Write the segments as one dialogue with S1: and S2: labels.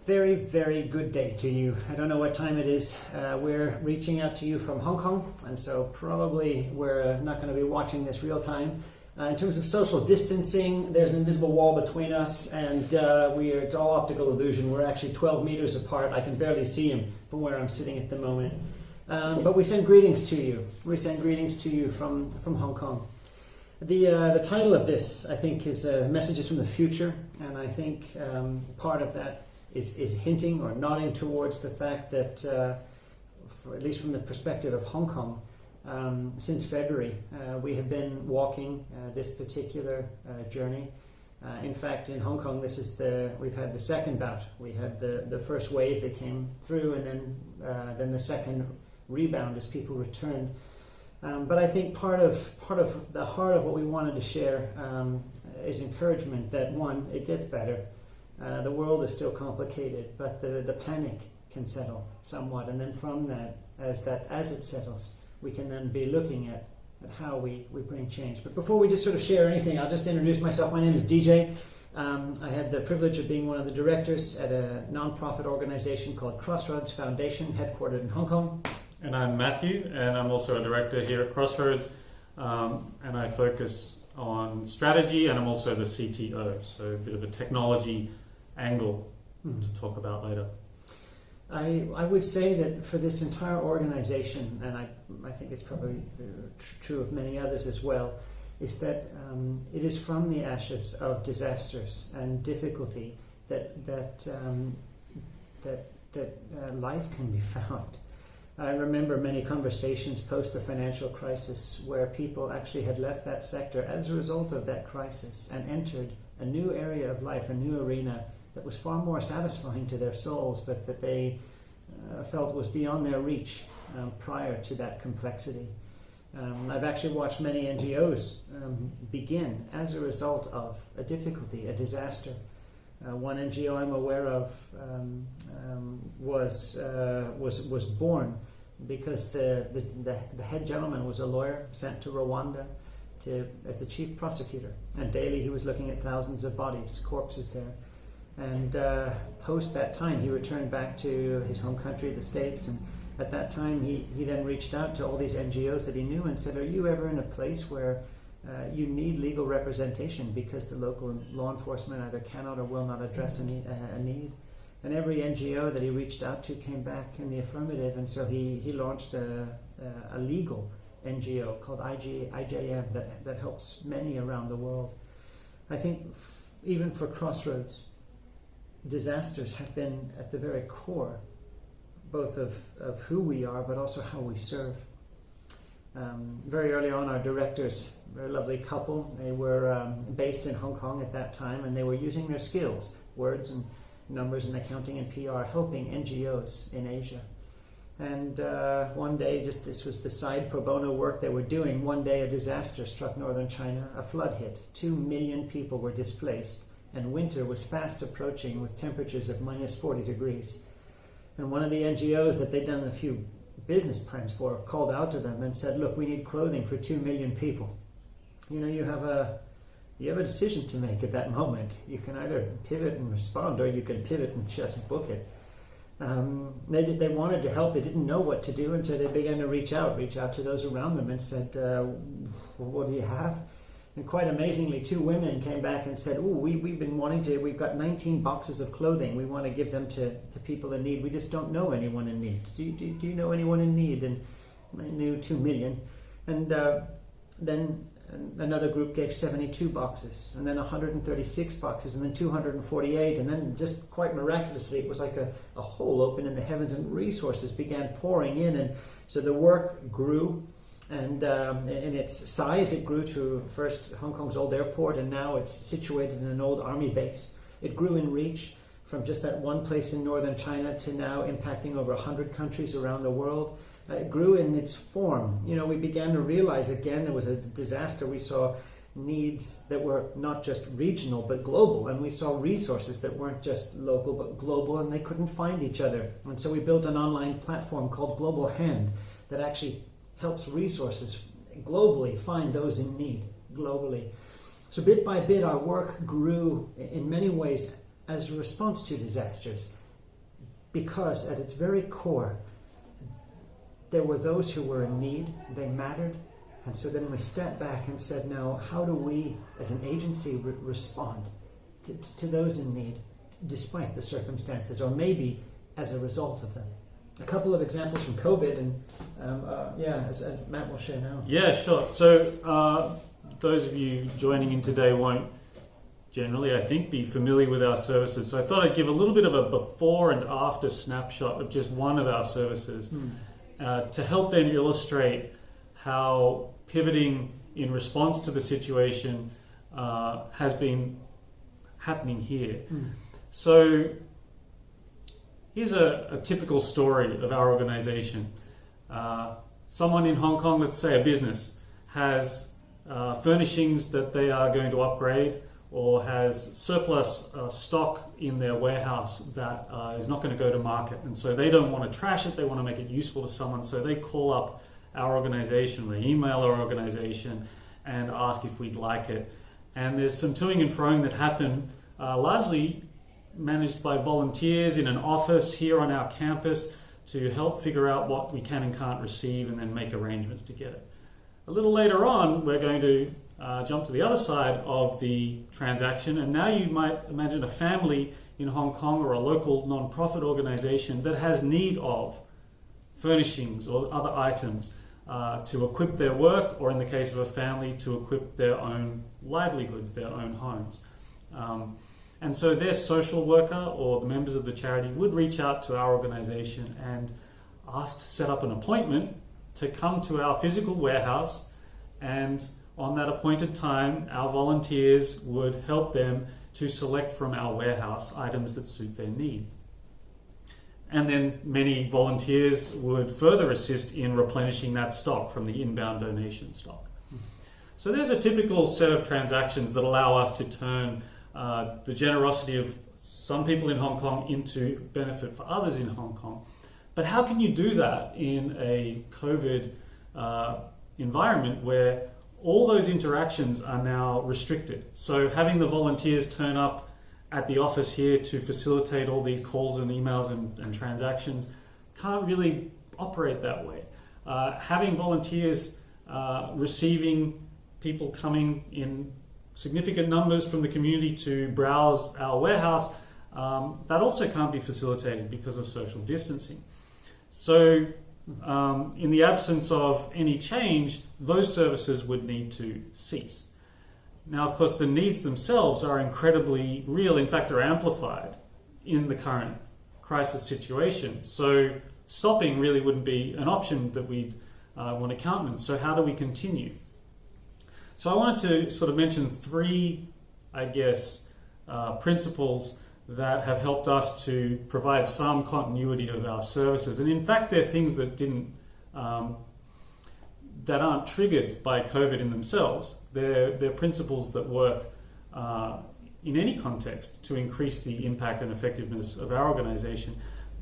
S1: Very, very good day to you. I don't know what time it is. We're reaching out to you from Hong Kong, and so probably we're not going to be watching this real time. In terms of social distancing, there's an invisible wall between us, and it's all optical illusion. We're actually 12 meters apart. I can barely see him from where I'm sitting at the moment. But we send greetings to you. We send greetings to you from Hong Kong. The title of this, I think, is Messages from the Future, and I think part of that is hinting or nodding towards the fact that, at least from the perspective of Hong Kong, since February, we have been walking this particular journey. In fact, in Hong Kong, we've had the second bout. We had the first wave that came through, and then the second rebound as people returned. But I think part of the heart of what we wanted to share is encouragement that, one, it gets better. The world is still complicated, but the panic can settle somewhat, and then from that, as it settles, we can then be looking at how we bring change. But before we just sort of share anything, I'll just introduce myself. My name is DJ. I have the privilege of being one of the directors at a non-profit organization called Crossroads Foundation, headquartered in Hong Kong.
S2: And I'm Matthew, and I'm also a director here at Crossroads, and I focus on strategy, and I'm also the CTO, so a bit of a technology angle to talk about later.
S1: I would say that for this entire organization, and I think it's probably true of many others as well, is that it is from the ashes of disasters and difficulty that life can be found. I remember many conversations post the financial crisis where people actually had left that sector as a result of that crisis and entered a new area of life, a new arena that was far more satisfying to their souls, but that they felt was beyond their reach prior to that complexity. I've actually watched many NGOs begin as a result of a difficulty, a disaster. One NGO I'm aware of was born because the head gentleman was a lawyer sent to Rwanda as the chief prosecutor, and daily he was looking at thousands of bodies, corpses there. And post that time, he returned back to his home country, the States, and at that time he then reached out to all these NGOs that he knew and said, are you ever in a place where you need legal representation because the local law enforcement either cannot or will not address a need? And every NGO that he reached out to came back in the affirmative, and so he launched a legal NGO called IJM that helps many around the world. I think even for Crossroads, disasters have been at the very core both of who we are but also how we serve. Very early on, our directors, a very lovely couple, they were based in Hong Kong at that time, and they were using their skills, words and numbers and accounting and PR, helping NGOs in Asia. And one day, this was the side pro bono work they were doing, one day a disaster struck northern China, a flood hit, 2 million people were displaced, and winter was fast approaching with temperatures of minus 40 degrees. And one of the NGOs that they'd done a few business plans for called out to them and said, look, we need clothing for 2 million people. You have a decision to make at that moment. You can either pivot and respond, or you can pivot and just book it. They wanted to help. They didn't know what to do, and so they began to reach out to those around them and said, what do you have? And quite amazingly, 2 women came back and said, we've got 19 boxes of clothing. We want to give them to people in need. We just don't know anyone in need. Do you know anyone in need? And I knew 2 million. And then another group gave 72 boxes, and then 136 boxes, and then 248. And then just quite miraculously, it was like a hole open in the heavens, and resources began pouring in. And so the work grew. And in its size, it grew to first Hong Kong's old airport, and now it's situated in an old army base. It grew in reach from just that one place in northern China to now impacting over 100 countries around the world. It grew in its form. We began to realize again there was a disaster. We saw needs that were not just regional but global, and we saw resources that weren't just local but global, and they couldn't find each other. And so we built an online platform called Global Hand that actually helps resources globally find those in need globally. So bit by bit, our work grew in many ways as a response to disasters. because at its very core, there were those who were in need, they mattered, and so then we stepped back and said, now, how do we as an agency respond to those in need, despite the circumstances, or maybe as a result of them? A couple of examples from COVID, and as Matt will share now.
S2: Yeah, sure. So those of you joining in today won't generally, I think, be familiar with our services. So I thought I'd give a little bit of a before and after snapshot of just one of our services to help then illustrate how pivoting in response to the situation has been happening here. So here's a typical story of our organization. Someone in Hong Kong, let's say a business, has furnishings that they are going to upgrade, or has surplus stock in their warehouse that is not going to go to market. And so they don't want to trash it, they want to make it useful to someone. So they call up our organization, they email our organization and ask if we'd like it. And there's some toing and froing that happen, largely managed by volunteers in an office here on our campus to help figure out what we can and can't receive and then make arrangements to get it. A little later on, we're going to jump to the other side of the transaction, and now you might imagine a family in Hong Kong or a local non-profit organization that has need of furnishings or other items to equip their work, or in the case of a family, to equip their own livelihoods, their own homes. And so their social worker or the members of the charity would reach out to our organization and ask to set up an appointment to come to our physical warehouse, and on that appointed time, our volunteers would help them to select from our warehouse items that suit their need. And then many volunteers would further assist in replenishing that stock from the inbound donation stock. So there's a typical set of transactions that allow us to turn the generosity of some people in Hong Kong into benefit for others in Hong Kong. But how can you do that in a COVID environment where all those interactions are now restricted? So having the volunteers turn up at the office here to facilitate all these calls and emails and transactions can't really operate that way. Having volunteers receiving people coming in significant numbers from the community to browse our warehouse, that also can't be facilitated because of social distancing. So in the absence of any change, those services would need to cease. Now, of course, the needs themselves are incredibly real, in fact, are amplified in the current crisis situation. So stopping really wouldn't be an option that we'd want to countenance. So how do we continue? So I wanted to sort of mention three, principles that have helped us to provide some continuity of our services. And in fact, they're things that that aren't triggered by COVID in themselves. They're principles that work in any context to increase the impact and effectiveness of our organization,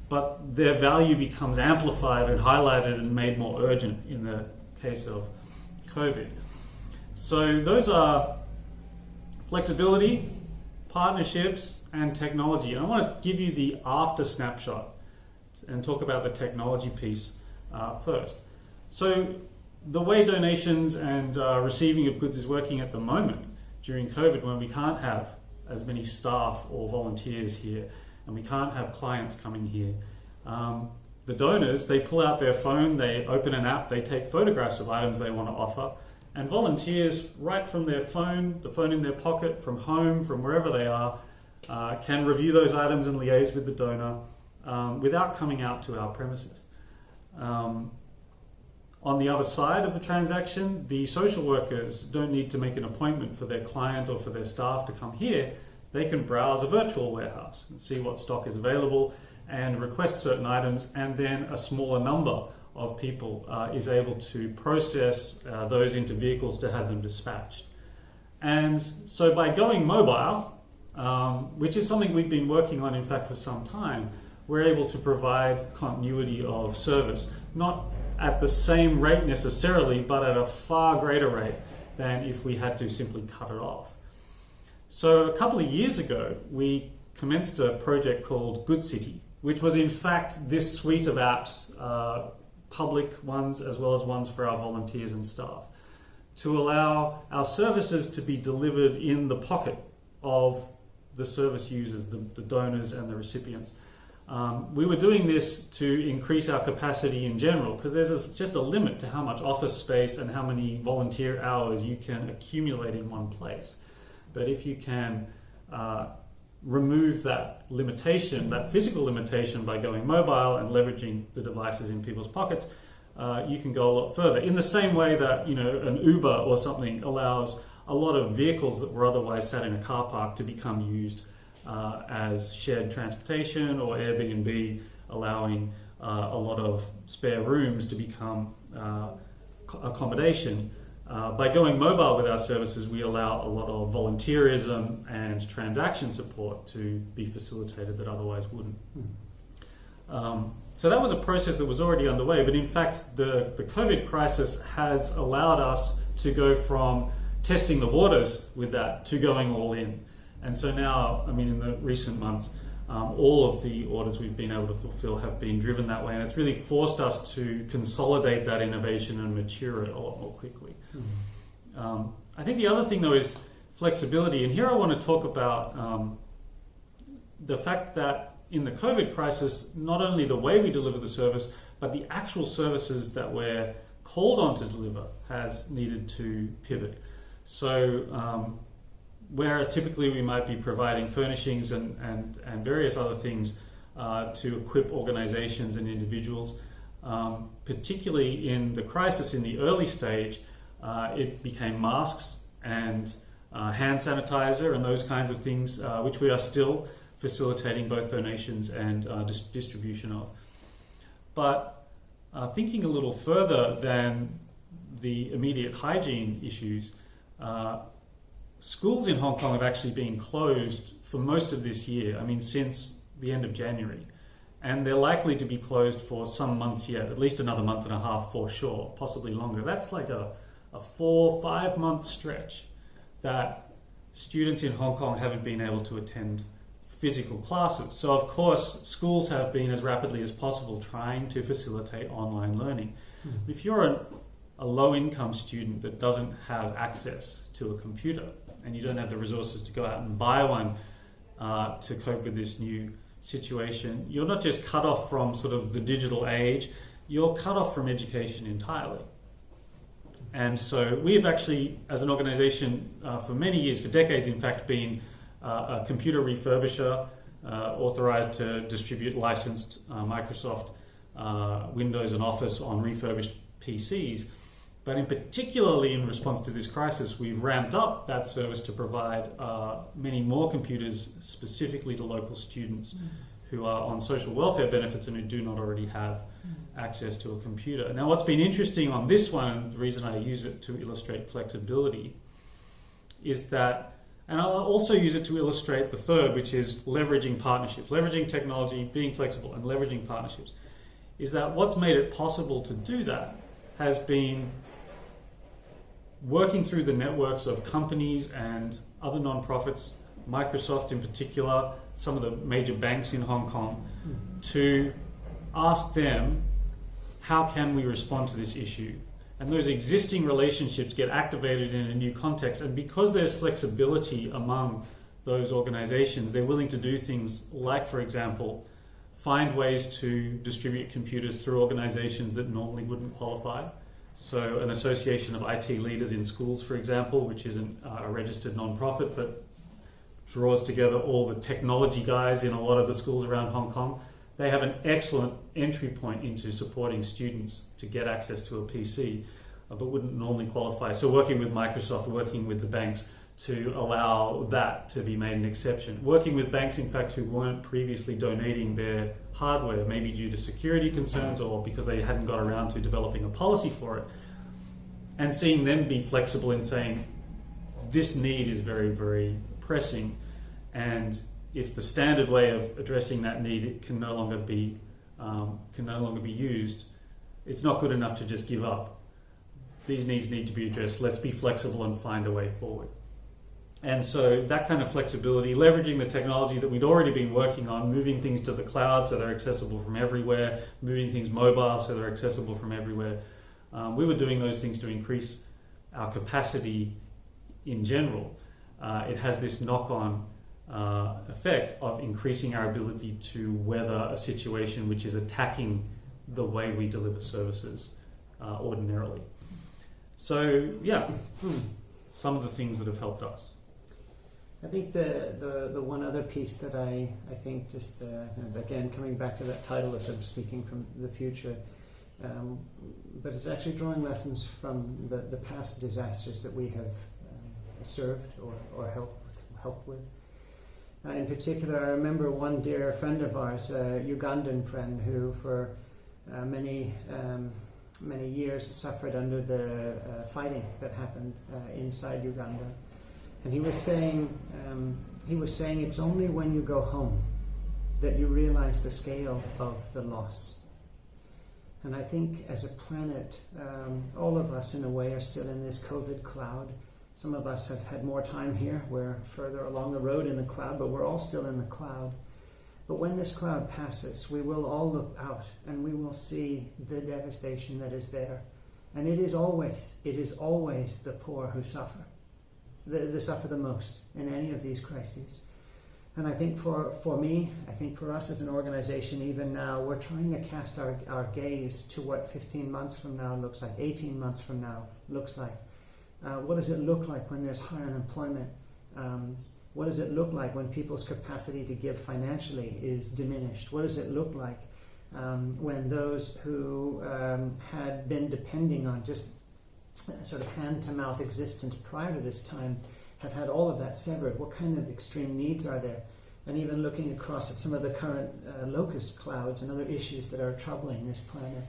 S2: but their value becomes amplified and highlighted and made more urgent in the case of COVID. So those are flexibility, partnerships, and technology. And I want to give you the after snapshot and talk about the technology piece first. So the way donations and receiving of goods is working at the moment during COVID, when we can't have as many staff or volunteers here and we can't have clients coming here, the donors, they pull out their phone, they open an app, they take photographs of items they want to offer, and volunteers, right from their phone, the phone in their pocket, from home, from wherever they are, can review those items and liaise with the donor without coming out to our premises. On the other side of the transaction, the social workers don't need to make an appointment for their client or for their staff to come here. They can browse a virtual warehouse and see what stock is available and request certain items, and then a smaller number of people is able to process those into vehicles to have them dispatched. And so by going mobile, which is something we've been working on in fact for some time, we're able to provide continuity of service, not at the same rate necessarily, but at a far greater rate than if we had to simply cut it off. So a couple of years ago, we commenced a project called Good City, which was in fact this suite of apps, public ones as well as ones for our volunteers and staff, to allow our services to be delivered in the pocket of the service users, the donors and the recipients. We were doing this to increase our capacity in general, because there's just a limit to how much office space and how many volunteer hours you can accumulate in one place. But if you can remove that limitation, that physical limitation, by going mobile and leveraging the devices in people's pockets, you can go a lot further. In the same way that, you know, an Uber or something allows a lot of vehicles that were otherwise sat in a car park to become used as shared transportation, or Airbnb allowing a lot of spare rooms to become accommodation. By going mobile with our services, we allow a lot of volunteerism and transaction support to be facilitated that otherwise wouldn't. So that was a process that was already underway, but in fact the COVID crisis has allowed us to go from testing the waters with that to going all in. And so now, I mean, in the recent months, all of the orders we've been able to fulfill have been driven that way, and it's really forced us to consolidate that innovation and mature it a lot more quickly. I think the other thing, though, is flexibility. And here I want to talk about the fact that in the COVID crisis, not only the way we deliver the service, but the actual services that we're called on to deliver has needed to pivot. So whereas typically we might be providing furnishings and various other things to equip organizations and individuals, particularly in the crisis in the early stage, it became masks and hand sanitizer and those kinds of things, which we are still facilitating both donations and distribution of. But thinking a little further than the immediate hygiene issues, schools in Hong Kong have actually been closed for most of this year, I mean since the end of January, and they're likely to be closed for some months yet, at least another month and a half for sure, possibly longer. That's like a 4-5 month stretch that students in Hong Kong haven't been able to attend physical classes. So of course schools have been, as rapidly as possible, trying to facilitate online learning. If you're a low-income student that doesn't have access to a computer, and you don't have the resources to go out and buy one to cope with this new situation, you're not just cut off from sort of the digital age, you're cut off from education entirely. And so we've actually, as an organization, for many years, for decades in fact, been a computer refurbisher, authorized to distribute licensed Microsoft Windows and Office on refurbished PCs. But in particularly in response to this crisis, we've ramped up that service to provide many more computers specifically to local students who are on social welfare benefits and who do not already have access to a computer. Now, what's been interesting on this one, the reason I use it to illustrate flexibility, is that, and I'll also use it to illustrate the third, which is leveraging partnerships, leveraging technology, being flexible, and leveraging partnerships, is that what's made it possible to do that has been working through the networks of companies and other non-profits, Microsoft in particular, some of the major banks in Hong Kong, to ask them, how can we respond to this issue? And those existing relationships get activated in a new context, and because there's flexibility among those organizations, they're willing to do things like, for example, find ways to distribute computers through organizations that normally wouldn't qualify. So an association of IT leaders in schools, for example, which isn't a registered non-profit, but draws together all the technology guys in a lot of the schools around Hong Kong. They have an excellent entry point into supporting students to get access to a PC, but wouldn't normally qualify. So working with Microsoft, working with the banks to allow that to be made an exception. Working with banks, in fact, who weren't previously donating their hardware, maybe due to security concerns or because they hadn't got around to developing a policy for it, and seeing them be flexible in saying, this need is very, very pressing, and if the standard way of addressing that need can no longer be used, it's not good enough to just give up. These needs need to be addressed. Let's be flexible and find a way forward. And so that kind of flexibility, leveraging the technology that we'd already been working on, moving things to the cloud so they're accessible from everywhere, moving things mobile so they're accessible from everywhere. We were doing those things to increase our capacity in general. It has this knock-on effect of increasing our ability to weather a situation which is attacking the way we deliver services ordinarily. So, yeah, some of the things that have helped us.
S1: I think the one other piece that I think just, again, coming back to that title of sort of speaking from the future, but it's actually drawing lessons from the past disasters that we have served or helped with. In particular, I remember one dear friend of ours, a Ugandan friend, who for many years suffered under the fighting that happened inside Uganda. And he was saying it's only when you go home that you realize the scale of the loss. And I think as a planet, all of us in a way are still in this COVID cloud. Some of us have had more time here. We're further along the road in the cloud, but we're all still in the cloud. But when this cloud passes, we will all look out and we will see the devastation that is there. And it is always the poor who suffer. They suffer the most in any of these crises. And I think for me, I think for us as an organization, even now, we're trying to cast our gaze to what 15 months from now looks like, 18 months from now looks like. What does it look like when there's high unemployment? What does it look like when people's capacity to give financially is diminished? What does it look like when those who had been depending on just sort of hand-to-mouth existence prior to this time have had all of that severed? What kind of extreme needs are there? And even looking across at some of the current locust clouds and other issues that are troubling this planet.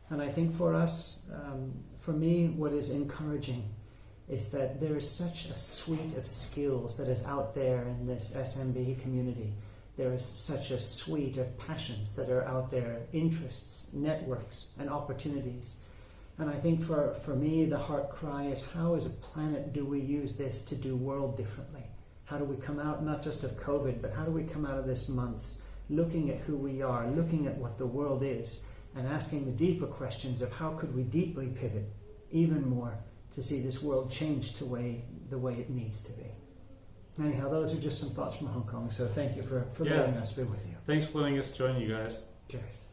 S1: And I think for us, for me, what is encouraging is that there is such a suite of skills that is out there in this SMB community. There is such a suite of passions that are out there, interests, networks, and opportunities. And I think for me, the heart cry is, how as a planet do we use this to do world differently? How do we come out, not just of COVID, but how do we come out of this months looking at who we are, looking at what the world is, and asking the deeper questions of how could we deeply pivot even more to see this world change to the way it needs to be. Anyhow, those are just some thoughts from Hong Kong, so thank you for letting us be with you.
S2: Thanks for letting us join you guys.
S1: Cheers.